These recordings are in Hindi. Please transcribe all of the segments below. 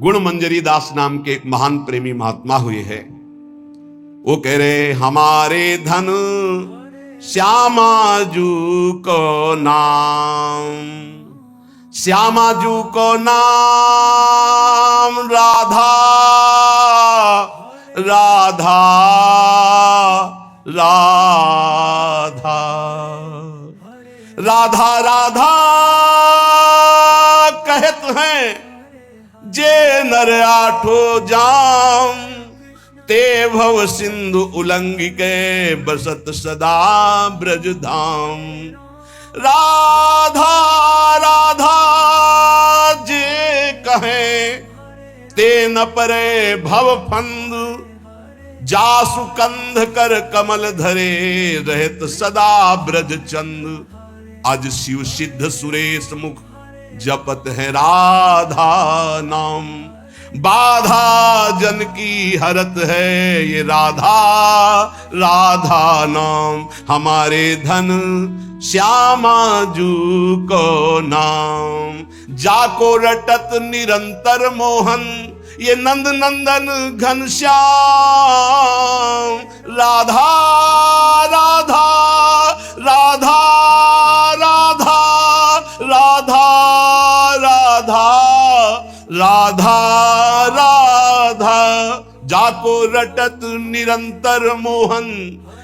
गुणमंजरी दास नाम के एक महान प्रेमी महात्मा हुए हैं। वो कह रहे हमारे धन श्यामाजू को नाम, श्यामाजू को नाम राधा राधा राधा राधा राधा कहत हैं जे नर आठो जाम, ते भव सिंधु उल्लंघिके बसत सदा ब्रज धाम। राधा राधा जे कहें ते न परे भव फंद, जासु कंध कर कमल धरे रहत सदा ब्रज चंद। आज शिव सिद्ध सुरेश मुख जपत है राधा नाम, बाधा जन की हरत है ये राधा राधा नाम। हमारे धन श्यामाजू को नाम, जाको रटत निरंतर मोहन ये नंद नंदन घनश्याम। राधा राधा राधा राधा राधा राधा राधा राधा, जाको रटत निरंतर मोहन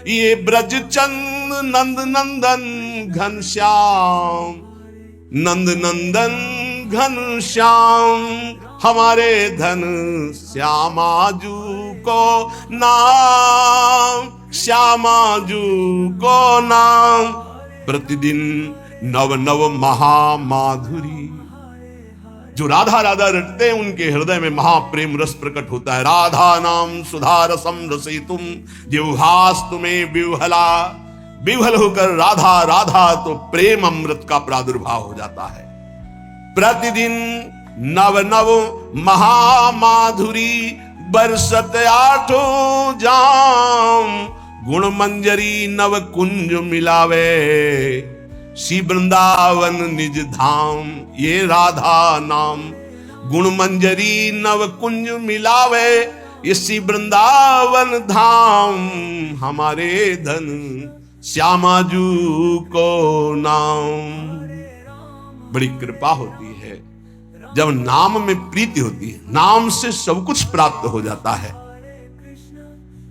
ये ब्रज चंद नंद नंदन घनश्याम, नंद नंदन घनश्याम। हमारे धन श्यामाजू को नाम, श्यामाजू को नाम। प्रतिदिन नव नव महामाधुरी, जो राधा राधा रटते हैं उनके हृदय में महाप्रेम रस प्रकट होता है। राधा नाम सुधा रसम रसितुम जिह्वास तुम्हें विह्वला, विह्वल होकर राधा राधा तो प्रेम अमृत का प्रादुर्भाव हो जाता है। प्रतिदिन नव नव महामाधुरी बरसत आठों जाम, गुण मंजरी नव कुंज मिलावे श्री वृंदावन निज धाम। ये राधा नाम गुण मंजरी नव कुंज मिलावे ये श्री वृंदावन धाम। हमारे धन श्यामाजू को नाम। बड़ी कृपा होती है जब नाम में प्रीति होती है, नाम से सब कुछ प्राप्त हो जाता है।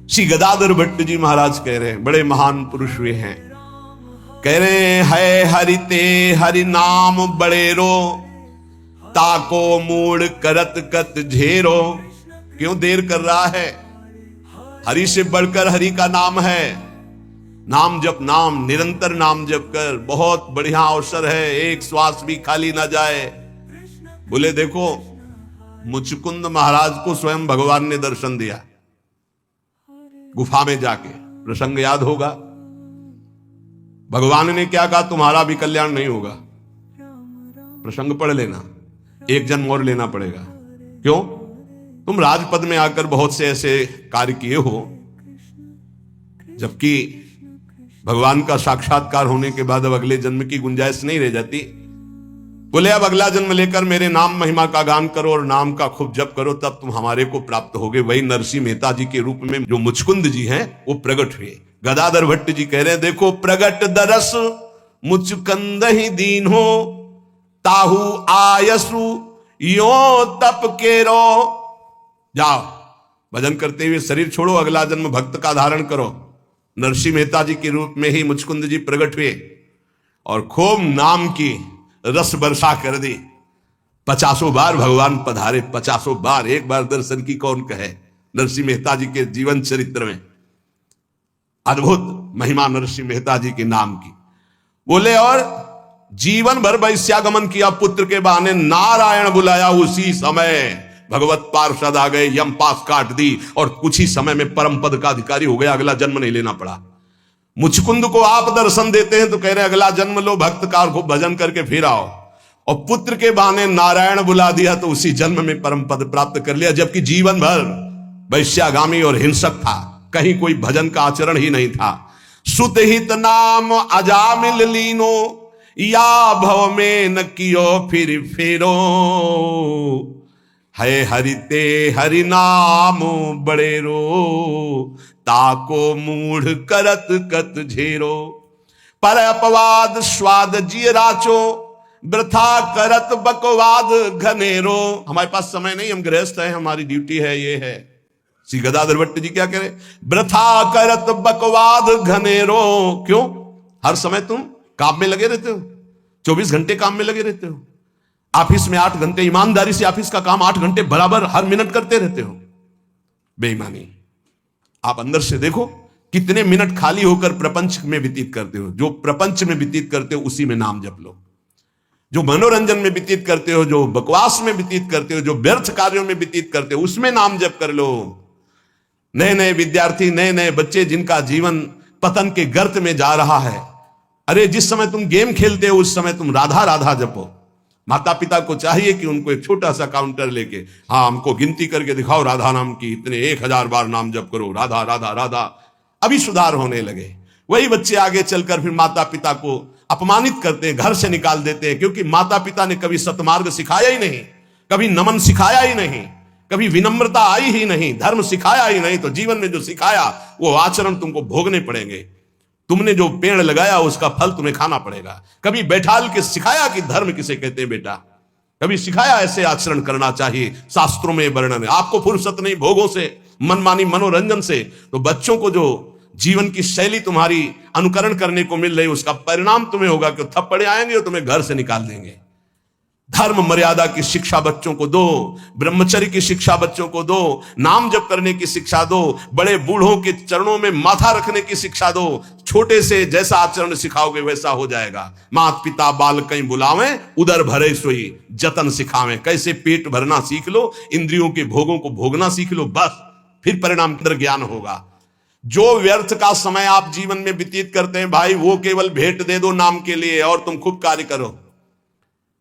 श्री गदाधर भट्ट जी महाराज कह रहे हैं, बड़े महान पुरुष हुए हैं, कह रहे है हरिते हरि नाम बड़ेरो, ताको मूड करत कत झेरो। क्यों देर कर रहा है? हरि से बढ़कर हरि का नाम है। नाम जप, नाम निरंतर नाम जप कर, बहुत बढ़िया अवसर है, एक श्वास भी खाली ना जाए। बोले देखो मुचकुंद महाराज को स्वयं भगवान ने दर्शन दिया गुफा में जाके, प्रसंग याद होगा। भगवान ने क्या कहा? तुम्हारा भी कल्याण नहीं होगा, प्रसंग पढ़ लेना, एक जन्म और लेना पड़ेगा। क्यों? तुम राजपद में आकर बहुत से ऐसे कार्य किए हो, जबकि भगवान का साक्षात्कार होने के बाद अब अगले जन्म की गुंजाइश नहीं रह जाती। बोले अब अगला जन्म लेकर मेरे नाम महिमा का गान करो और नाम का खूब जप करो, तब तुम हमारे को प्राप्त होगे। वही नरसिंह मेहता जी के रूप में जो मुचकुंद जी हैं वो प्रकट हुए। गदाधर भट्ट जी कह रहे हैं, देखो प्रगट दरस मुचकंद ही दीन हो, ताहू आयसु यो तप के रो। जाओ भजन करते हुए शरीर छोड़ो, अगला जन्म भक्त का धारण करो। नरसिंह मेहता जी के रूप में ही मुचकुंद जी प्रकट हुए और खूब नाम की रस वर्षा कर दी। 50 बार भगवान पधारे, 50 बार। एक बार दर्शन की कौन कहे? नरसिंह मेहता जी के जीवन चरित्र में अद्भुत महिमा नरसिंह मेहता जी के नाम की। बोले और जीवन भर वैश्यागमन किया, पुत्र के बहाने नारायण बुलाया, उसी समय भगवत पार्षद आ गए, यम पास काट दी और कुछ ही समय में परम पद का अधिकारी हो गया, अगला जन्म नहीं लेना पड़ा। मुचकुंद को आप दर्शन देते हैं तो कह रहे अगला जन्म लो, भक्त कार को भजन करके फिर आओ। और पुत्र के बहाने नारायण बुला दिया तो उसी जन्म में परम पद प्राप्त कर लिया, जबकि जीवन भर वैश्यागामी और हिंसक था, कहीं कोई भजन का आचरण ही नहीं था। सुत हित नाम अजामिल लीनो, या भव में न कियो फिर फेरो। है हरिते हरि नाम बड़े रो, ताको मूढ़ करत कत झेरो। पर अपवाद स्वाद जिय राचो, वृथा करत बकवाद घनेरो। हमारे पास समय नहीं, हम गृहस्थ हैं, हमारी ड्यूटी है, ये है। श्री गदाधर भट्ट जी क्या कह रहे? वृथा करत बकवाद घनेरो। क्यों? हर समय तुम काम में लगे रहते हो, 24 घंटे काम में लगे रहते हो। ऑफिस में 8 घंटे ईमानदारी से ऑफिस का काम 8 घंटे बराबर हर मिनट करते रहते हो। बेईमानी। आप अंदर से देखो कितने मिनट खाली होकर प्रपंच में व्यतीत करते हो। जो प्रपंच में व्यतीत करते हो उसी में नाम जप लो। जो मनोरंजन में व्यतीत करते हो, जो बकवास में व्यतीत करते हो, जो व्यर्थ कार्यों में व्यतीत करते हो, उसमें नाम जप कर लो। नए नए विद्यार्थी, नए नए बच्चे जिनका जीवन पतन के गर्त में जा रहा है, अरे जिस समय तुम गेम खेलते हो उस समय तुम राधा राधा जपो। माता पिता को चाहिए कि उनको एक छोटा सा काउंटर लेके, हाँ हमको गिनती करके दिखाओ राधा नाम की, इतने 1000 बार नाम जप करो, राधा राधा राधा। अभी सुधार होने लगे। वही बच्चे आगे चलकर फिर माता पिता को अपमानित करते हैं, घर से निकाल देते हैं, क्योंकि माता पिता ने कभी सतमार्ग सिखाया ही नहीं, कभी नमन सिखाया ही नहीं, कभी विनम्रता आई ही नहीं, धर्म सिखाया ही नहीं। तो जीवन में जो सिखाया वो आचरण तुमको भोगने पड़ेंगे। तुमने जो पेड़ लगाया उसका फल तुम्हें खाना पड़ेगा। कभी बैठाल के सिखाया कि धर्म किसे कहते हैं बेटा, कभी सिखाया ऐसे आचरण करना चाहिए, शास्त्रों में वर्णन है। आपको फुर्सत नहीं भोगों से, मनमानी मनोरंजन से, तो बच्चों को जो जीवन की शैली तुम्हारी अनुकरण करने को मिल रही, उसका परिणाम तुम्हें होगा कि थप्पड़े आएंगे और तुम्हें घर से निकाल देंगे। धर्म मर्यादा की शिक्षा बच्चों को दो, ब्रह्मचर्य की शिक्षा बच्चों को दो, नाम जप करने की शिक्षा दो, बड़े बूढ़ों के चरणों में माथा रखने की शिक्षा दो। छोटे से जैसा आचरण सिखाओगे वैसा हो जाएगा। माता पिता बाल कहीं बुलावें, उदर भरे सोई जतन सिखावें। कैसे पेट भरना सीख लो, इंद्रियों के भोगों को भोगना सीख लो, बस फिर परिणाम अंतर ज्ञान होगा। जो व्यर्थ का समय आप जीवन में व्यतीत करते हैं भाई, वो केवल भेंट दे दो नाम के लिए और तुम खूब कार्य करो।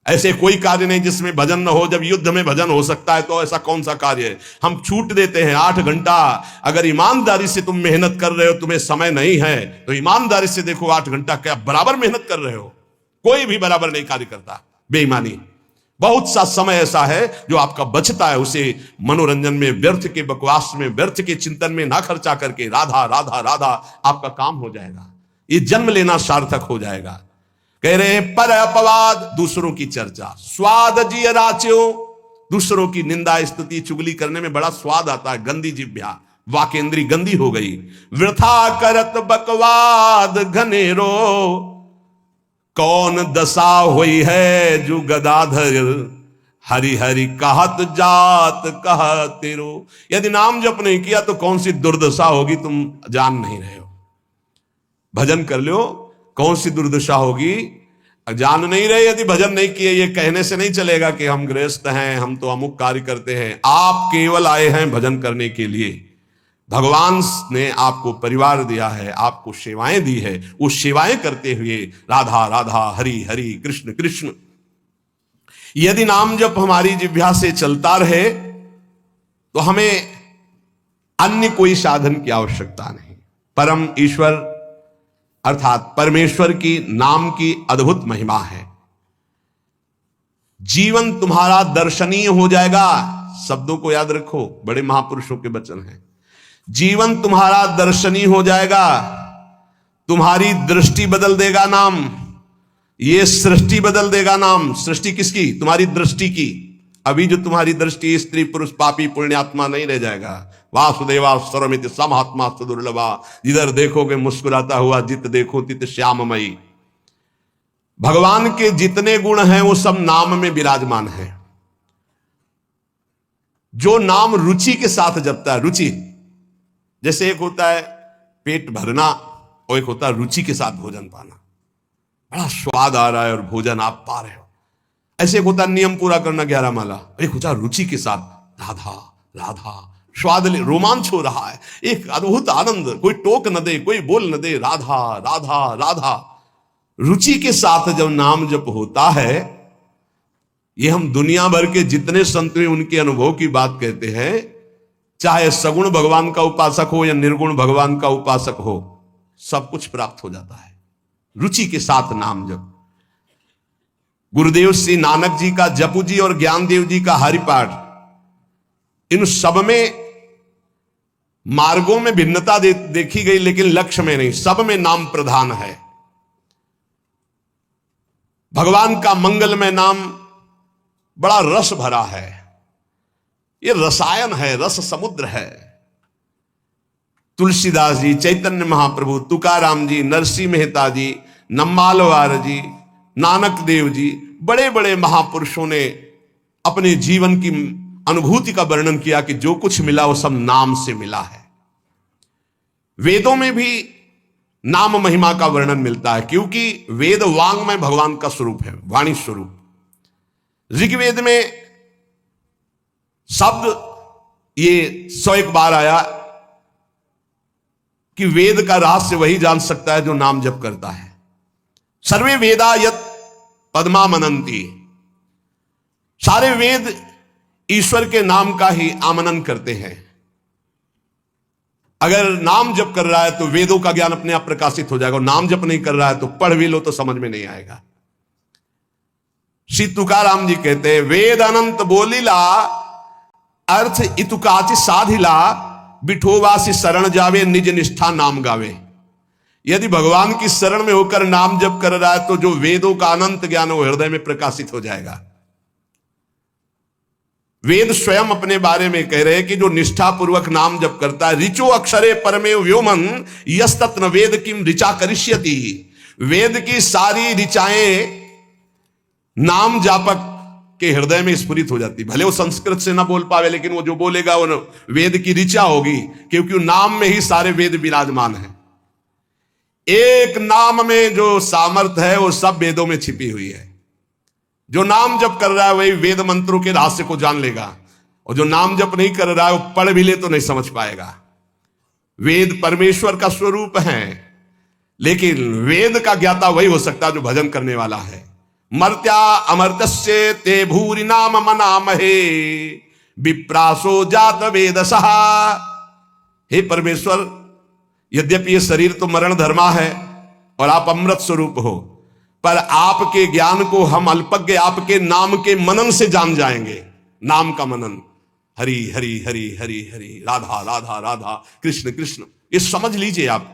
ऐसे कोई कार्य नहीं जिसमें भजन न हो। जब युद्ध में भजन हो सकता है तो ऐसा कौन सा कार्य है? हम छूट देते हैं 8 घंटा। अगर ईमानदारी से तुम मेहनत कर रहे हो, तुम्हें समय नहीं है तो ईमानदारी से देखो 8 घंटा क्या बराबर मेहनत कर रहे हो? कोई भी बराबर नहीं कार्य करता। बेईमानी। बहुत सा समय ऐसा है जो आपका बचता है, उसे मनोरंजन में, व्यर्थ के बकवास में, व्यर्थ के चिंतन में ना खर्चा करके राधा राधा राधा आपका काम हो जाएगा। ये जन्म लेना सार्थक हो जाएगा। कह रहे हैं पर अपवाद, दूसरों की चर्चा, स्वाद जिय राच्यो, दूसरों की निंदा स्तुति चुगली करने में बड़ा स्वाद आता है। गंदी जिह्वा, वाकेंद्री गंदी हो गई। वृथा करत बकवाद घनेरो, कौन दशा हुई है जो गदाधर, हरि हरि कहत जात कह तेरो। यदि नाम जप नहीं किया तो कौन सी दुर्दशा होगी तुम जान नहीं रहे हो। भजन कर लो, कौन सी दुर्दशा होगी जान नहीं रहे। यदि भजन नहीं किए, ये कहने से नहीं चलेगा कि हम गृहस्थ हैं, हम तो अमुक कार्य करते हैं। आप केवल आए हैं भजन करने के लिए। भगवान ने आपको परिवार दिया है, आपको सेवाएं दी है, वो सेवाएं करते हुए राधा राधा हरि हरि कृष्ण कृष्ण। यदि नाम जप हमारी जिह्वा से चलता रहे तो हमें अन्य कोई साधन की आवश्यकता नहीं। परम ईश्वर अर्थात परमेश्वर की नाम की अद्भुत महिमा है। जीवन तुम्हारा दर्शनीय हो जाएगा। शब्दों को याद रखो, बड़े महापुरुषों के वचन हैं। जीवन तुम्हारा दर्शनीय हो जाएगा, तुम्हारी दृष्टि बदल देगा नाम, ये सृष्टि बदल देगा नाम। सृष्टि किसकी? तुम्हारी दृष्टि की। अभी जो तुम्हारी दृष्टि स्त्री पुरुष पापी पुण्यात्मा नहीं रह जाएगा। वासुदेवा सर्वमिति समहात्मा सुदुर्लभा, जिधर देखोगे मुस्कुराता हुआ, जित देखो तित श्याममयी। भगवान के जितने गुण हैं वो सब नाम में विराजमान है। जो नाम रुचि के साथ जपता है, रुचि जैसे एक होता है पेट भरना और एक होता है रुचि के साथ भोजन पाना। बड़ा स्वाद आ रहा है और भोजन आप पा रहे हो। ऐसे एक होता नियम पूरा करना 11 माला, एक होता रुचि के साथ राधा राधा, स्वाद रोमांच हो रहा है, एक अद्भुत आनंद, कोई टोक न दे, कोई बोल न दे, राधा राधा राधा। रुचि के साथ जब नाम जप होता है, ये हम दुनिया भर के जितने संत हैं उनके अनुभव की बात कहते हैं। चाहे सगुण भगवान का उपासक हो या निर्गुण भगवान का उपासक हो, सब कुछ प्राप्त हो जाता है रुचि के साथ नाम जप। गुरुदेव श्री नानक जी का जपू जी और ज्ञानदेव जी का हरिपाठ इन सब में मार्गों में भिन्नता देखी गई, लेकिन लक्ष्य में नहीं, सब में नाम प्रधान है। भगवान का मंगलमय नाम बड़ा रस भरा है, ये रसायन है, रस समुद्र है। तुलसीदास जी, चैतन्य महाप्रभु, तुकाराम जी, नरसिंह मेहता जी, नम्मालवार जी, नानक देव जी, बड़े बड़े महापुरुषों ने अपने जीवन की अनुभूति का वर्णन किया कि जो कुछ मिला वो सब नाम से मिला है। वेदों में भी नाम महिमा का वर्णन मिलता है, क्योंकि वेद वांग में भगवान का स्वरूप है, वाणी स्वरूप। ऋग्वेद में शब्द ये 101 बार आया कि वेद का रहस्य वही जान सकता है जो नाम जप करता है। सर्वे वेदा यत पद्मा मनंती, सारे वेद ईश्वर के नाम का ही आमनन करते हैं। अगर नाम जप कर रहा है तो वेदों का ज्ञान अपने आप प्रकाशित हो जाएगा, और नाम जप नहीं कर रहा है तो पढ़ भी लो तो समझ में नहीं आएगा। श्री तुकाराम जी कहते हैं, वेद अनंत बोलीला अर्थ इतुकाचि साधिला, बिठोवासी शरण जावे निज निष्ठा नाम गावे। यदि भगवान की शरण में होकर नाम जप कर रहा है तो जो वेदों का अनंत ज्ञान वो हृदय में प्रकाशित हो जाएगा। वेद स्वयं अपने बारे में कह रहे हैं कि जो निष्ठापूर्वक नाम जप करता है, ऋचो अक्षरे परमे व्योमन यस्तत्न वेद किम ऋचा करिष्यति। वेद की सारी ऋचाएं नाम जापक के हृदय में स्फुरित हो जाती। भले वो संस्कृत से ना बोल पावे, लेकिन वो जो बोलेगा वो वेद की ऋचा होगी, क्योंकि नाम में ही सारे वेद विराजमान है। एक नाम में जो सामर्थ्य है वो सब वेदों में छिपी हुई है। जो नाम जप कर रहा है वही वेद मंत्रों के रहस्य को जान लेगा, और जो नाम जप नहीं कर रहा है वो पढ़ भी ले तो नहीं समझ पाएगा। वेद परमेश्वर का स्वरूप है, लेकिन वेद का ज्ञाता वही हो सकता है जो भजन करने वाला है। मर्त्या अमर्त्य ते भूरि नाम मनामहे, विप्रासो जात वेदसः। हे परमेश्वर, यद्यपि ये शरीर तो मरण धर्मा है और आप अमृत स्वरूप हो, पर आपके ज्ञान को हम अल्पज्ञ आपके नाम के मनन से जान जाएंगे। नाम का मनन, हरि हरि हरि हरि हरि, राधा राधा राधा, कृष्ण कृष्ण, ये समझ लीजिए आप।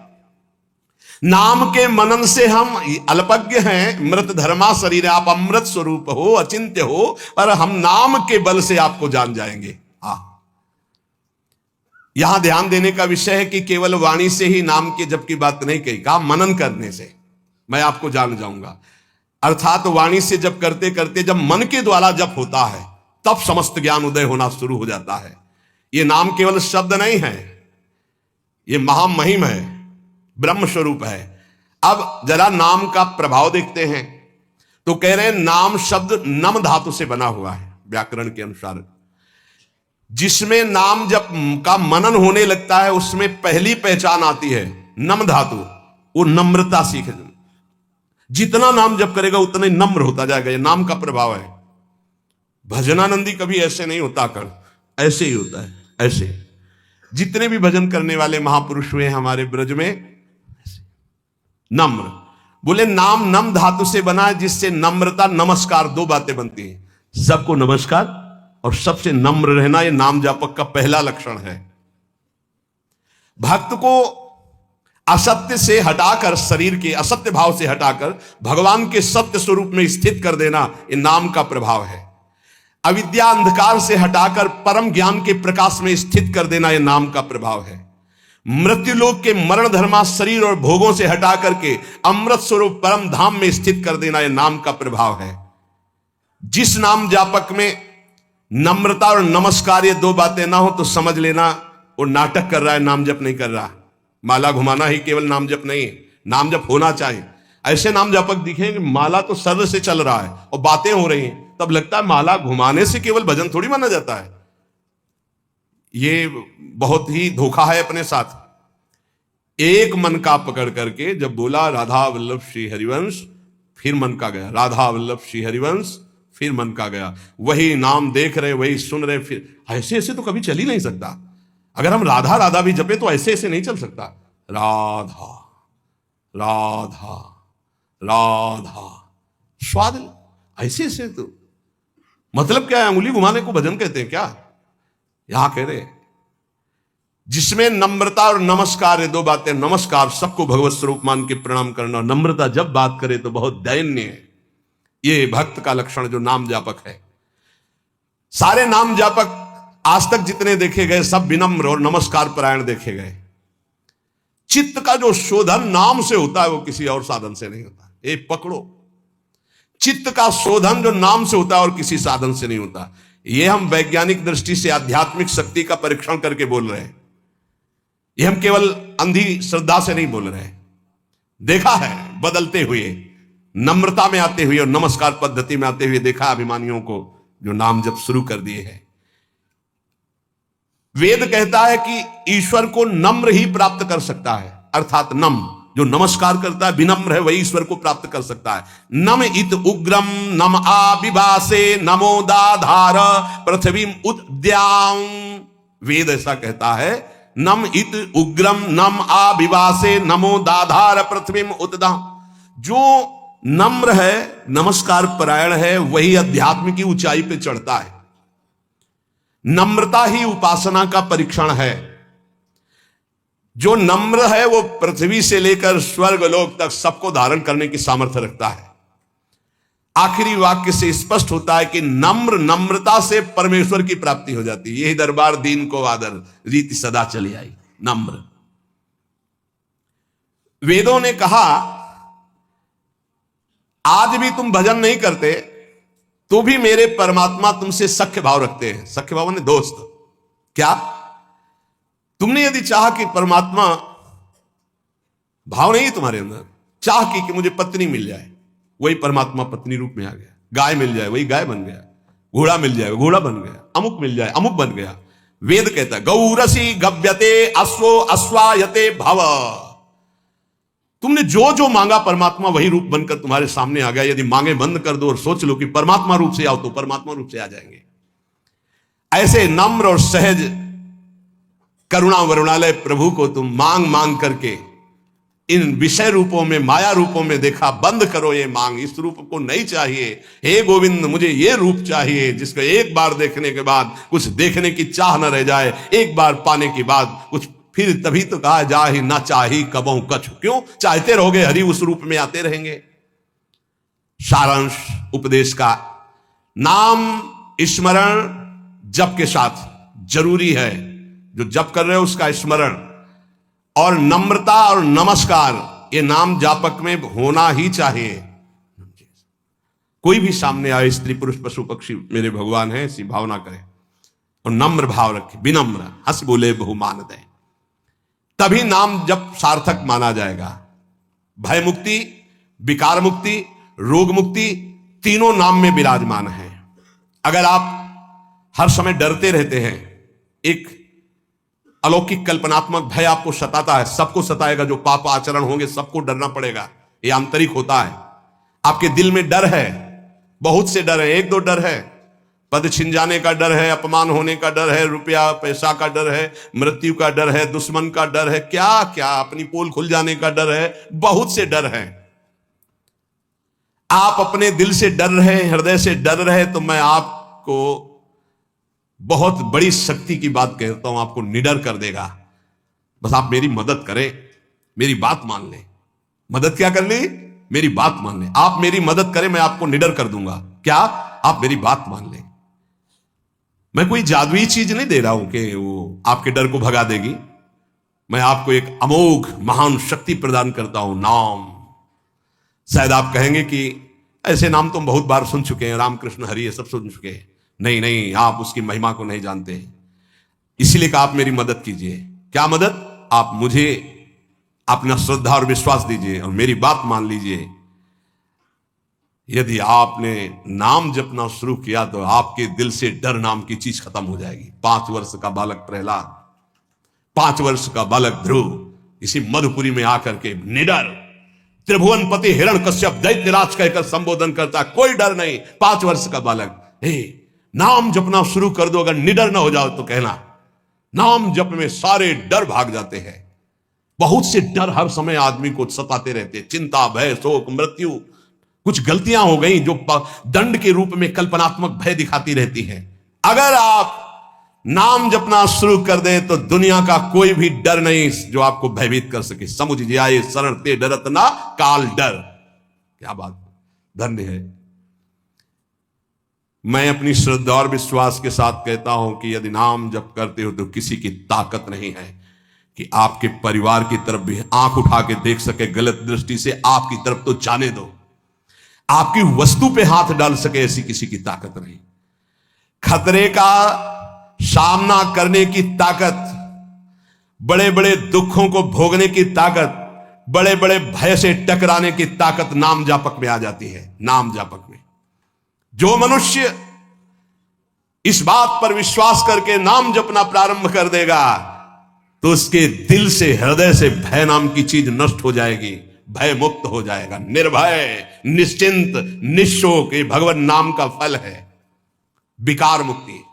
नाम के मनन से हम अल्पज्ञ हैं, मृत धर्मा शरीर है, आप अमृत स्वरूप हो, अचिंत्य हो, पर हम नाम के बल से आपको जान जाएंगे। यहां ध्यान देने का विषय है कि केवल वाणी से ही नाम के जप की बात नहीं कही, कहा मनन करने से मैं आपको जान जाऊंगा। अर्थात वाणी से जप करते करते जब मन के द्वारा जप होता है तब समस्त ज्ञान उदय होना शुरू हो जाता है। ये नाम केवल शब्द नहीं है, ये महामहिम है, ब्रह्म स्वरूप है। अब जरा नाम का प्रभाव देखते हैं तो कह रहे हैं नाम शब्द नम धातु से बना हुआ है। व्याकरण के अनुसार जिसमें नाम जप का मनन होने लगता है उसमें पहली पहचान आती है नम धातु, वो नम्रता सीख। जितना नाम जप करेगा उतना ही नम्र होता जाएगा, ये नाम का प्रभाव है। भजनानंदी कभी ऐसे नहीं होता, कर ऐसे ही होता है, ऐसे। जितने भी भजन करने वाले महापुरुष हुए हमारे ब्रज में, नम्र बोले। नाम नम धातु से बना है, जिससे नम्रता, नमस्कार, दो बातें बनती हैं। सबको नमस्कार और सबसे नम्र रहना, यह नाम जापक का पहला लक्षण है। भक्त को असत्य से हटाकर, शरीर के असत्य भाव से हटाकर भगवान के सत्य स्वरूप में स्थित कर देना, यह नाम का प्रभाव है। अविद्या अंधकार से हटाकर परम ज्ञान के प्रकाश में स्थित कर देना, यह नाम का प्रभाव है। मृत्युलोक के मरण धर्मा शरीर और भोगों से हटा करके अमृत स्वरूप परम धाम में स्थित कर देना, यह नाम का प्रभाव है। जिस नाम जापक में नम्रता और नमस्कार ये दो बातें ना हो तो समझ लेना वो नाटक कर रहा है, नाम जप नहीं कर रहा। माला घुमाना ही केवल नाम जप नहीं है, नाम जप होना चाहिए। ऐसे नाम जापक दिखेंगे माला तो सर से चल रहा है और बातें हो रही हैं, तब लगता है माला घुमाने से केवल भजन थोड़ी माना जाता है। ये बहुत ही धोखा है अपने साथ। एक मन का पकड़ करके जब बोला राधा वल्लभ श्री हरिवंश, फिर मन का गया, राधा वल्लभ श्री हरिवंश, फिर मन का गया। वही नाम देख रहे, वही सुन रहे, फिर ऐसे ऐसे तो कभी चल ही नहीं सकता। अगर हम राधा राधा भी जपे तो ऐसे ऐसे नहीं चल सकता। राधा राधा राधा, स्वाद ऐसे ऐसे तो मतलब क्या है? अंगुली घुमाने को भजन कहते हैं क्या? यहां कह रहे जिसमें नम्रता और नमस्कार, ये दो बातें, नमस्कार सबको भगवत स्वरूप मान के प्रणाम करना, नम्रता जब बात करे तो बहुत दैन्य है। ये भक्त का लक्षण जो नाम जापक है। सारे नाम जापक आज तक जितने देखे गए सब विनम्र और नमस्कार परायण देखे गए। चित्त का जो शोधन नाम से होता है वो किसी और साधन से नहीं होता। ये पकड़ो, चित्त का शोधन जो नाम से होता है और किसी साधन से नहीं होता। ये हम वैज्ञानिक दृष्टि से आध्यात्मिक शक्ति का परीक्षण करके बोल रहे हैं। ये हम केवल अंधी श्रद्धा से नहीं बोल रहे हैं। देखा है बदलते हुए, नम्रता में आते हुए और नमस्कार पद्धति में आते हुए देखा अभिमानियों को जो नाम जब शुरू कर दिए हैं। वेद कहता है कि ईश्वर को नम्र ही प्राप्त कर सकता है, अर्थात नम जो नमस्कार करता है, विनम्र है, वही ईश्वर को प्राप्त कर सकता है। नम इत उग्रम नम आविभासे नमो दाधार पृथ्वी उद्याम, वेद ऐसा कहता है। नम इत उग्रम नम आविभासे नमो दाधार पृथ्वी उद्याम। जो नम्र है, नमस्कार परायण है, वही अध्यात्म की ऊंचाई पे चढ़ता है। नम्रता ही उपासना का परीक्षण है। जो नम्र है वो पृथ्वी से लेकर स्वर्ग लोक तक सबको धारण करने की सामर्थ्य रखता है। आखिरी वाक्य से स्पष्ट होता है कि नम्रता से परमेश्वर की प्राप्ति हो जाती है। यही दरबार दीन को आदर रीति सदा चली आई, नम्र। वेदों ने कहा आज भी तुम भजन नहीं करते तो भी मेरे परमात्मा तुमसे सख्य भाव रखते हैं। सख्य भाव ने दोस्त। क्या तुमने यदि चाहा कि परमात्मा भाव नहीं तुम्हारे अंदर, चाह कि मुझे पत्नी मिल जाए, वही परमात्मा पत्नी रूप में आ गया। गाय मिल जाए, वही गाय बन गया। घोड़ा मिल जाए, घोड़ा बन गया। अमुक मिल जाए, अमुक बन गया। वेद कहता है गौरसी गव्यते अश्वो अश्वायते भव। तुमने जो जो मांगा परमात्मा वही रूप बनकर तुम्हारे सामने आ गया। यदि मांगे बंद कर दो और सोच लो कि परमात्मा रूप से आओ तो परमात्मा रूप से आ जाएंगे। ऐसे नम्र और सहज करुणा वरुणालय प्रभु को तुम मांग मांग करके इन विषय रूपों में, माया रूपों में देखा। बंद करो ये मांग, इस रूप को नहीं चाहिए। हे गोविंद मुझे ये रूप चाहिए जिसको एक बार देखने के बाद कुछ देखने की चाह न रह जाए, एक बार पाने के बाद कुछ फिर तभी तो कहा जा ही ना चाही कबों कछु। क्यों चाहते रहोगे, हरि उस रूप में आते रहेंगे। सारांश उपदेश का, नाम स्मरण जप के साथ जरूरी है। जो जप कर रहे हो उसका स्मरण और नम्रता और नमस्कार ये नाम जापक में होना ही चाहिए। कोई भी सामने आए, स्त्री पुरुष पशु पक्षी मेरे भगवान है, ऐसी भावना करें और नम्र भाव रखे, विनम्र, हंस बोले बहुमान दे, तभी नाम जब सार्थक माना जाएगा। भय मुक्ति, विकार मुक्ति, रोग मुक्ति तीनों नाम में विराजमान है। अगर आप हर समय डरते रहते हैं, एक अलौकिक कल्पनात्मक भय आपको सताता है, सबको सताएगा। जो पाप आचरण होंगे सबको डरना पड़ेगा, ये आंतरिक होता है। आपके दिल में डर है, बहुत से डर है। एक दो डर है, पद छिन जाने का डर है, अपमान होने का डर है, रुपया पैसा का डर है, मृत्यु का डर है, दुश्मन का डर है, क्या क्या अपनी पोल खुल जाने का डर है, बहुत से डर हैं। आप अपने दिल से डर रहे, हृदय से डर रहे, तो मैं आपको बहुत बड़ी शक्ति की बात कहता हूं, आपको निडर कर देगा। बस आप मेरी मदद करें, मेरी बात मान लें। मदद क्या कर ली? मेरी बात मान लें। आप मेरी मदद करें, मैं आपको निडर कर दूंगा। क्या? आप मेरी बात मान लें। मैं कोई जादुई चीज नहीं दे रहा हूं कि वो आपके डर को भगा देगी। मैं आपको एक अमोघ महान शक्ति प्रदान करता हूं, नाम। शायद आप कहेंगे कि ऐसे नाम तुम बहुत बार सुन चुके हैं, रामकृष्ण हरि ये सब सुन चुके हैं। नहीं नहीं, आप उसकी महिमा को नहीं जानते, इसीलिए कहा आप मेरी मदद कीजिए। क्या मदद? आप मुझे अपना श्रद्धा और विश्वास दीजिए और मेरी बात मान लीजिए। यदि आपने नाम जपना शुरू किया तो आपके दिल से डर नाम की चीज खत्म हो जाएगी। 5 वर्ष का बालक प्रहलाद, 5 वर्ष का बालक ध्रुव इसी मधुपुरी में आकर के निडर त्रिभुवनपति हिरण्यकश्यप दैत्यराज कहकर संबोधन करता, कोई डर नहीं। 5 वर्ष का बालक, हे नाम जपना शुरू कर दो, अगर निडर ना हो जाओ तो कहना। नाम जप में सारे डर भाग जाते हैं। बहुत से डर हर समय आदमी को सताते रहते हैं, चिंता, भय, शोक, मृत्यु। कुछ गलतियां हो गई जो दंड के रूप में कल्पनात्मक भय दिखाती रहती हैं। अगर आप नाम जपना शुरू कर दे तो दुनिया का कोई भी डर नहीं जो आपको भयभीत कर सके। समुझ जाए शरण ते डरत ना काल डर। क्या बात, धन्य है। मैं अपनी श्रद्धा और विश्वास के साथ कहता हूं कि यदि नाम जप करते हो तो किसी की ताकत नहीं है कि आपके परिवार की तरफ भी आंख उठा के देख सके, गलत दृष्टि से आपकी तरफ तो जाने दो, आपकी वस्तु पे हाथ डाल सके, ऐसी किसी की ताकत नहीं। खतरे का सामना करने की ताकत, बड़े बड़े दुखों को भोगने की ताकत, बड़े बड़े भय से टकराने की ताकत नाम जापक में आ जाती है। नाम जापक में जो मनुष्य इस बात पर विश्वास करके नाम जपना प्रारंभ कर देगा तो उसके दिल से, हृदय से भय नाम की चीज नष्ट हो जाएगी, भय मुक्त हो जाएगा, निर्भय, निश्चिंत, निशोक। ये भगवान नाम का फल है, विकार मुक्ति।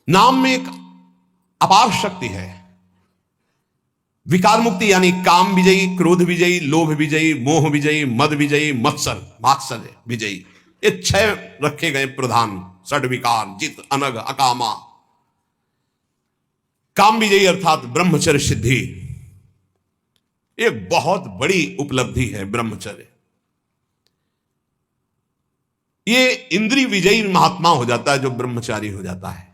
नाम में एक अपार शक्ति है। विकार मुक्ति यानी काम विजयी, क्रोध विजयी, लोभ विजयी, मोह विजयी, मद विजयी, मात्सर्य विजयी। ये 6 रखे गए प्रधान षड विकार, जित, अनग, अकामा। काम विजयी अर्थात ब्रह्मचर्य सिद्धि, एक बहुत बड़ी उपलब्धि है ब्रह्मचर्य। ये इंद्रिय विजयी महात्मा हो जाता है जो ब्रह्मचारी हो जाता है।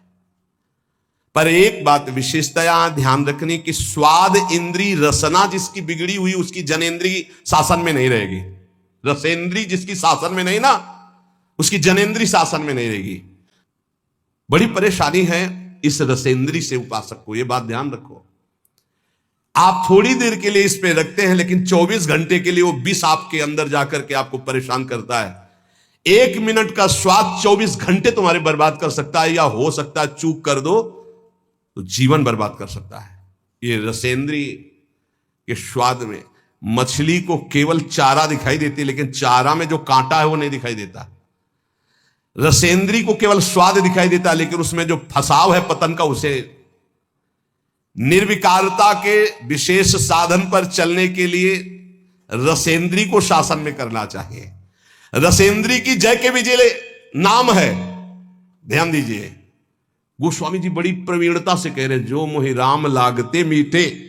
पर एक बात विशेषतया ध्यान रखनी कि स्वाद इंद्री रसना जिसकी बिगड़ी हुई उसकी जनेन्द्री शासन में नहीं रहेगी। रसेंद्री जिसकी शासन में नहीं ना, उसकी जनेन्द्री शासन में नहीं रहेगी। बड़ी परेशानी है इस रसेंद्री से उपासक को, यह बात ध्यान रखो। आप थोड़ी देर के लिए इस पे रखते हैं लेकिन 24 घंटे के लिए वो विष आपके अंदर जाकर के आपको परेशान करता है। 1 मिनट का स्वाद 24 घंटे तुम्हारे बर्बाद कर सकता है, या हो सकता है चूक कर दो तो जीवन बर्बाद कर सकता है। ये रसेंद्री के स्वाद में मछली को केवल चारा दिखाई देती है लेकिन चारा में जो कांटा है वो नहीं दिखाई देता। रसेंद्री को केवल स्वाद दिखाई देता है लेकिन उसमें जो फसाव है पतन का, उसे निर्विकारता के विशेष साधन पर चलने के लिए रसेंद्री को शासन में करना चाहिए। रसेंद्री की जय के विजय नाम है। ध्यान दीजिए, गोस्वामी जी बड़ी प्रवीणता से कह रहे हैं, जो मोहि राम लागते मीठे।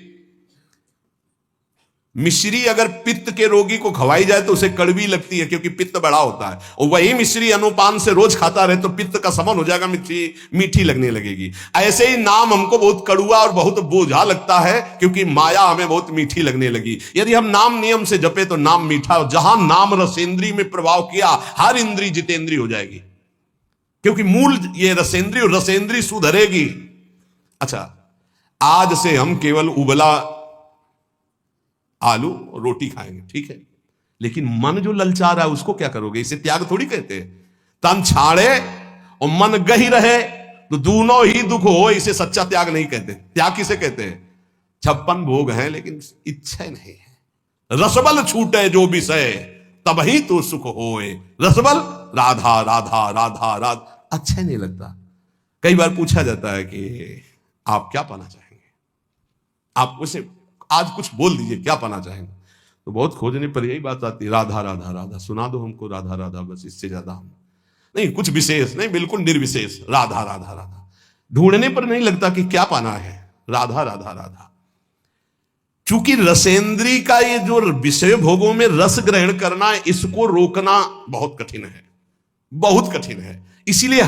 मिश्री अगर पित्त के रोगी को खवाई जाए तो उसे कड़वी लगती है क्योंकि पित्त बड़ा होता है, और वही मिश्री अनुपान से रोज खाता रहे तो पित्त का समन हो जाएगा, मीठी लगने लगेगी। ऐसे ही नाम हमको बहुत कड़ुआ और बहुत बोझा लगता है क्योंकि माया हमें बहुत मीठी लगने लगी। यदि हम नाम नियम से जपे तो नाम मीठा, जहां नाम रसेंद्री में प्रभाव किया हर इंद्री जितेंद्री हो जाएगी, क्योंकि मूल ये रसेंद्री, और रसेंद्री सुधरेगी। अच्छा, आज से हम केवल उबला आलू और रोटी खाएंगे, ठीक है, लेकिन मन जो ललचा रहा है उसको क्या करोगे? इसे त्याग थोड़ी कहते हैं। तन छाड़े और मन गही रहे तो दोनों ही दुख हो, इसे सच्चा त्याग नहीं कहते। त्याग किसे कहते हैं? 56 भोग हैं लेकिन इच्छा नहीं है। रसबल छूटे जो विषय तब ही तो सुख होए। रसबल राधा राधा राधा राधा, अच्छा नहीं लगता। कई बार पूछा जाता है कि आप क्या पाना चाहेंगे, आप उसे आज कुछ बोल दीजिए, क्या पाना चाहेंगे? तो बहुत खोजने पर यही बात आती है, राधा राधा राधा, सुना दो हमको राधा राधा, बस इससे ज्यादा हम नहीं, कुछ विशेष नहीं, बिल्कुल निर्विशेष, राधा राधा राधा। ढूंढने पर नहीं लगता कि क्या पाना है, राधा राधा राधा। चूंकि रसेंद्री का ये जो विषय भोगों में रस ग्रहण करना है, इसको रोकना बहुत कठिन है, बहुत कठिन है। इसीलिए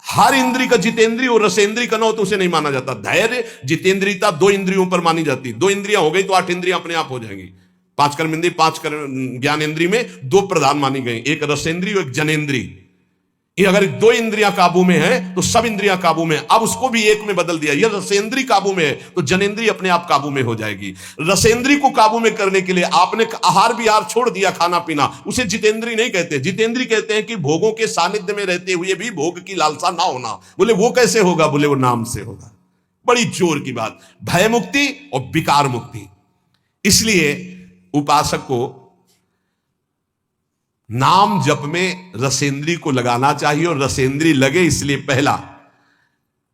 हर इंद्री का जितेंद्री और रसेंद्री का न हो तो उसे नहीं माना जाता। धैर्य, जितेंद्रियता 2 इंद्रियों पर मानी जाती। 2 इंद्रियां हो गई तो 8 इंद्रियां अपने आप हो जाएंगी। 5 कर्मेंद्री, 5 ज्ञानेंद्री में 2 प्रधान मानी गई, एक रसेंद्री और एक जनेन्द्री। ये अगर 2 इंद्रियां काबू में है तो सब इंद्रियां काबू में। अब उसको भी एक में बदल दिया, ये रसेंद्री काबू में है तो जनेन्द्री अपने आप काबू में हो जाएगी। रसेंद्री को काबू में करने के लिए आपने आहार विहार छोड़ दिया, खाना पीना, उसे जितेंद्री नहीं कहते। जितेंद्री कहते हैं कि भोगों के सानिध्य में रहते हुए भी भोग की लालसा ना होना। बोले वो कैसे होगा? बोले वो नाम से होगा। बड़ी जोर की बात, भय मुक्ति और विकार मुक्ति। इसलिए उपासक को नाम जप में रसेंद्री को लगाना चाहिए, और रसेंद्री लगे इसलिए पहला,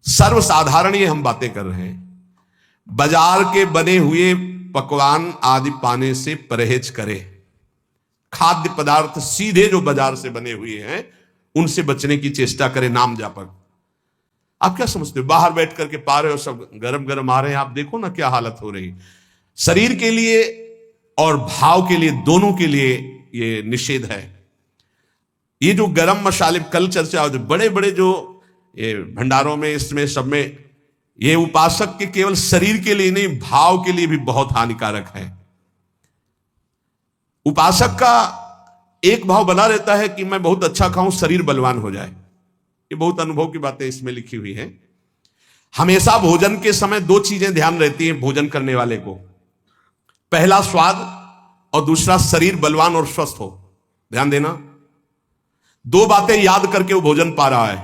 सर्वसाधारण ये हम बातें कर रहे हैं, बाजार के बने हुए पकवान आदि पाने से परहेज करें। खाद्य पदार्थ सीधे जो बाजार से बने हुए हैं उनसे बचने की चेष्टा करें। नाम जापक, आप क्या समझते हो? बाहर बैठ करके पा रहे हो, सब गरम गरम आ रहे हैं, आप देखो ना क्या हालत हो रही। शरीर के लिए और भाव के लिए, दोनों के लिए ये निषेध है। ये जो गरम मसाले, कल चर्चा हो, जो बड़े बड़े जो ये भंडारों में, इसमें सब में, ये उपासक के केवल शरीर के लिए नहीं, भाव के लिए भी बहुत हानिकारक है। उपासक का एक भाव बना रहता है कि मैं बहुत अच्छा खाऊं, शरीर बलवान हो जाए। ये बहुत अनुभव की बातें इसमें लिखी हुई हैं। हमेशा भोजन के समय दो चीजें ध्यान रहती हैं भोजन करने वाले को, पहला स्वाद और दूसरा शरीर बलवान और स्वस्थ हो। ध्यान देना, दो बातें याद करके वो भोजन पा रहा है,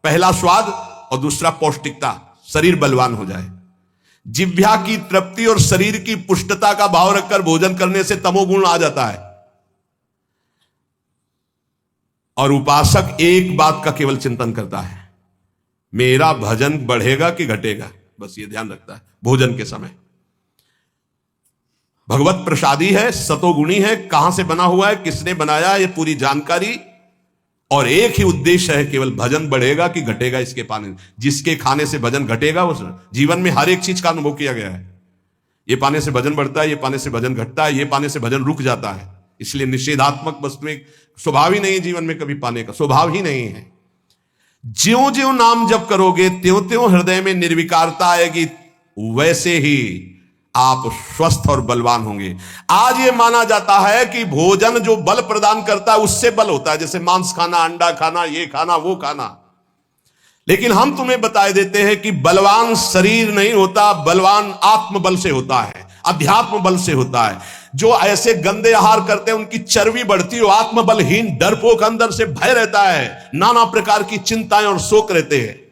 पहला स्वाद और दूसरा पौष्टिकता, शरीर बलवान हो जाए। जिह्वा की तृप्ति और शरीर की पुष्टता का भाव रखकर भोजन करने से तमोगुण आ जाता है। और उपासक एक बात का केवल चिंतन करता है, मेरा भजन बढ़ेगा कि घटेगा, बस ये ध्यान रखता है भोजन के समय। भगवत प्रसादी है, सतोगुणी है, कहां से बना हुआ है, किसने बनाया, ये पूरी जानकारी, और एक ही उद्देश्य है, केवल भजन बढ़ेगा कि घटेगा इसके पाने। जिसके खाने से भजन घटेगा, उस जीवन में हर एक चीज का अनुभव किया गया है। ये पाने से भजन बढ़ता है, ये पाने से भजन घटता है, ये पाने से भजन रुक जाता है। इसलिए निषेधात्मक वस्तुएं स्वभाव ही नहीं, जीवन में कभी पाने का स्वभाव ही नहीं है। ज्यों ज्यों नाम जप करोगे, त्यों त्यों हृदय में निर्विकारता आएगी, वैसे ही आप स्वस्थ और बलवान होंगे। आज ये माना जाता है कि भोजन जो बल प्रदान करता है उससे बल होता है, जैसे मांस खाना, अंडा खाना, ये खाना, वो खाना। लेकिन हम तुम्हें बताए देते हैं कि बलवान शरीर नहीं होता, बलवान आत्मबल से होता है, अध्यात्म बल से होता है। जो ऐसे गंदे आहार करते हैं उनकी चर्बी बढ़ती हो, आत्मबलहीन, डरपोक, अंदर से भय रहता है, नाना प्रकार की चिंताएं और शोक रहते हैं।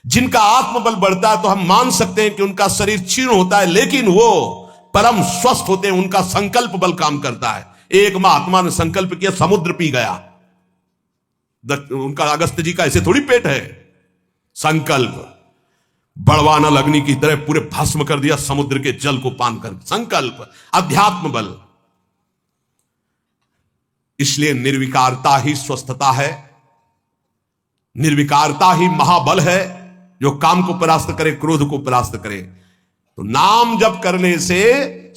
जिनका आत्मबल बढ़ता है तो हम मान सकते हैं कि उनका शरीर क्षीण होता है, लेकिन वो परम स्वस्थ होते हैं, उनका संकल्प बल काम करता है। एक महात्मा ने संकल्प किया, समुद्र पी गया। उनका अगस्त जी का ऐसे थोड़ी पेट है। संकल्प बड़वानल अग्नि की तरह पूरे भस्म कर दिया समुद्र के जल को पान कर। संकल्प, अध्यात्म बल। इसलिए निर्विकारता ही स्वस्थता है, निर्विकारता ही महाबल है, जो काम को परास्त करे, क्रोध को परास्त करे। तो नाम जप करने से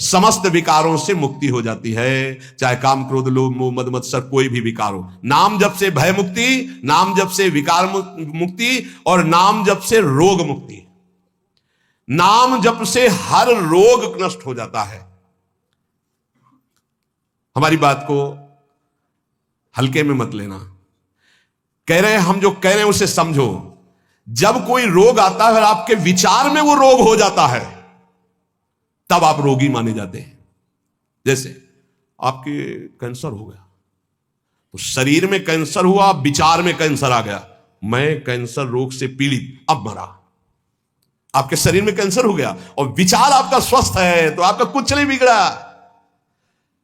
समस्त विकारों से मुक्ति हो जाती है, चाहे काम, क्रोध, लोभ, मोह, मद, मत्सर, कोई भी विकार हो। नाम जप से भय मुक्ति, नाम जप से विकार मुक्ति, और नाम जप से रोग मुक्ति। नाम जप से हर रोग नष्ट हो जाता है। हमारी बात को हल्के में मत लेना। कह रहे हैं, हम जो कह रहे हैं उसे समझो। जब कोई रोग आता है और आपके विचार में वो रोग हो जाता है, तब आप रोगी माने जाते हैं। जैसे आपके कैंसर हो गया, तो शरीर में कैंसर हुआ, विचार में कैंसर आ गया, मैं कैंसर रोग से पीड़ित, अब मरा। आपके शरीर में कैंसर हो गया और विचार आपका स्वस्थ है, तो आपका कुछ नहीं बिगड़ा।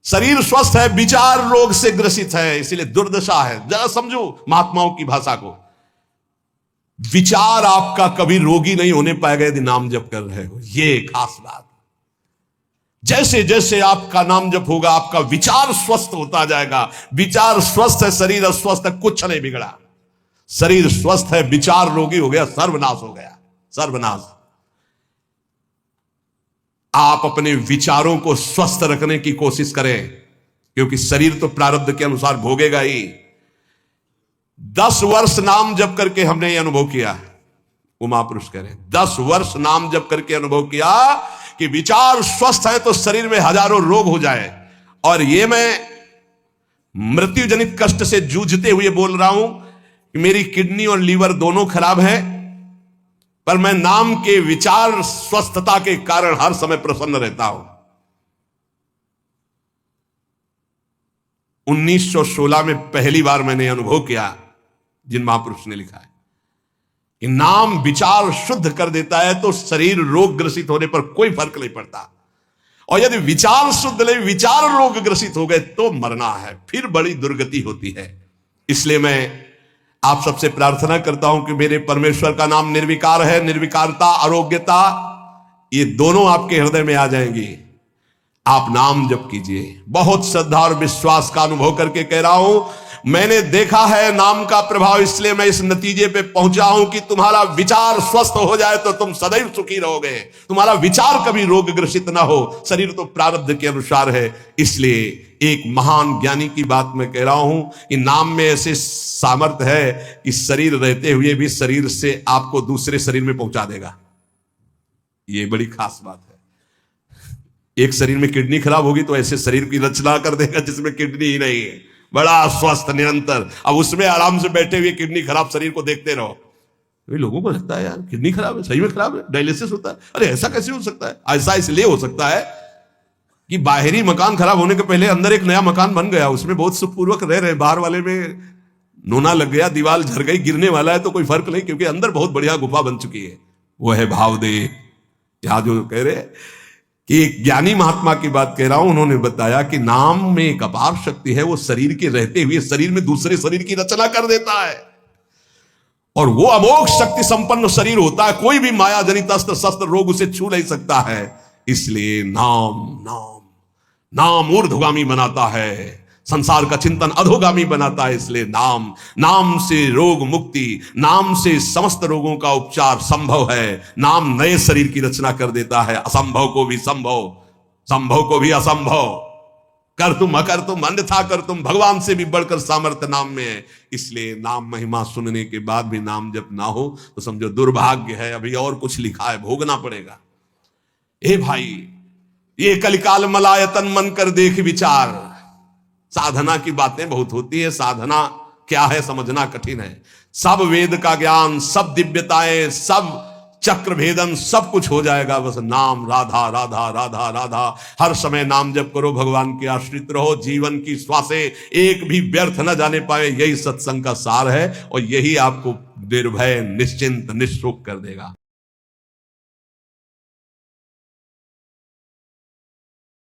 शरीर स्वस्थ है, विचार रोग से ग्रसित है, इसीलिए दुर्दशा है। जरा समझो महात्माओं की भाषा को। विचार आपका कभी रोगी नहीं होने पाएगा यदि नाम जप कर रहे हो, ये खास बात। जैसे जैसे आपका नाम जप होगा, आपका विचार स्वस्थ होता जाएगा। विचार स्वस्थ है, शरीर अस्वस्थ है, कुछ नहीं बिगड़ा। शरीर स्वस्थ है, विचार रोगी हो गया, सर्वनाश हो गया, सर्वनाश। आप अपने विचारों को स्वस्थ रखने की कोशिश करें, क्योंकि शरीर तो प्रारब्ध के अनुसार भोगेगा ही। 10 वर्ष नाम जप करके हमने ये अनुभव किया, वो महापुरुष कह रहे हैं, 10 वर्ष नाम जप करके अनुभव किया कि विचार स्वस्थ है तो शरीर में हजारों रोग हो जाए। और ये मैं मृत्यु जनित कष्ट से जूझते हुए बोल रहा हूं कि मेरी किडनी और लीवर दोनों खराब है, पर मैं नाम के विचार स्वस्थता के कारण हर समय प्रसन्न रहता हूं। 1916 में पहली बार मैंने अनुभव किया, जिन महापुरुष ने लिखा है कि नाम विचार शुद्ध कर देता है तो शरीर रोग ग्रसित होने पर कोई फर्क नहीं पड़ता। और यदि विचार शुद्ध नहीं, विचार रोग ग्रसित हो गए तो मरना है, फिर बड़ी दुर्गति होती है। इसलिए मैं आप सबसे प्रार्थना करता हूं कि मेरे परमेश्वर का नाम निर्विकार है। निर्विकारता, आरोग्यता, ये दोनों आपके हृदय में आ जाएंगी। आप नाम जप कीजिए। बहुत श्रद्धा और विश्वास का अनुभव करके कह रहा हूं, मैंने देखा है नाम का प्रभाव, इसलिए मैं इस नतीजे पे पहुंचा हूं कि तुम्हारा विचार स्वस्थ हो जाए तो तुम सदैव सुखी रहोगे। तुम्हारा विचार कभी रोग ग्रसित ना हो। शरीर तो प्रारब्ध के अनुसार है। इसलिए एक महान ज्ञानी की बात मैं कह रहा हूं कि नाम में ऐसे सामर्थ्य है कि शरीर रहते हुए भी शरीर से आपको दूसरे शरीर में पहुंचा देगा। ये बड़ी खास बात है। एक शरीर में किडनी खराब होगी तो ऐसे शरीर की रचना कर देगा जिसमें किडनी ही नहीं है, बड़ा स्वस्थ निरंतर। अब उसमें आराम से बैठे हुए किडनी खराब शरीर को देखते रहो। तो लोगों को लगता है यार किडनी खराब है, सही में खराब है, डायलिसिस होता है। अरे ऐसा कैसे हो सकता है? ऐसा इसलिए हो सकता है कि बाहरी मकान खराब होने के पहले अंदर एक नया मकान बन गया, उसमें बहुत सुखपूर्वक रह रहे। बाहर वाले में नोना लग गया, दीवार झड़ गई, गिरने वाला है तो कोई फर्क नहीं, क्योंकि अंदर बहुत बढ़िया गुफा बन चुकी है। वो है भावदेह। यहां जो कह रहे कि एक ज्ञानी महात्मा की बात कह रहा हूं, उन्होंने बताया कि नाम में एक अपार शक्ति है। वो शरीर के रहते हुए शरीर में दूसरे शरीर की रचना कर देता है और वो अमोघ शक्ति संपन्न शरीर होता है। कोई भी माया जनित अस्त्र शस्त्र रोग उसे छू नहीं सकता है। इसलिए नाम नाम नाम ऊर्ध्वगामी बनाता है, संसार का चिंतन अधोगामी बनाता है। इसलिए नाम, नाम से रोग मुक्ति, नाम से समस्त रोगों का उपचार संभव है। नाम नए शरीर की रचना कर देता है, असंभव को भी संभव, संभव को भी असंभव, कर तुम अकर तुम अन्यथा कर तुम, भगवान से भी बढ़कर सामर्थ्य नाम में है। इसलिए नाम महिमा सुनने के बाद भी नाम जब ना हो तो समझो दुर्भाग्य है, अभी और कुछ लिखा है, भोगना पड़ेगा। ए भाई, ये कलिकाल मलायतन मन कर देख विचार। साधना की बातें बहुत होती है, साधना क्या है समझना कठिन है। सब वेद का ज्ञान, सब दिव्यताएं, सब चक्र भेदन, सब कुछ हो जाएगा, बस नाम राधा राधा राधा राधा। हर समय नाम जप करो, भगवान के आश्रित रहो, जीवन की श्वासें एक भी व्यर्थ न जाने पाए। यही सत्संग का सार है और यही आपको निर्भय, निश्चिंत, निःशोक कर देगा।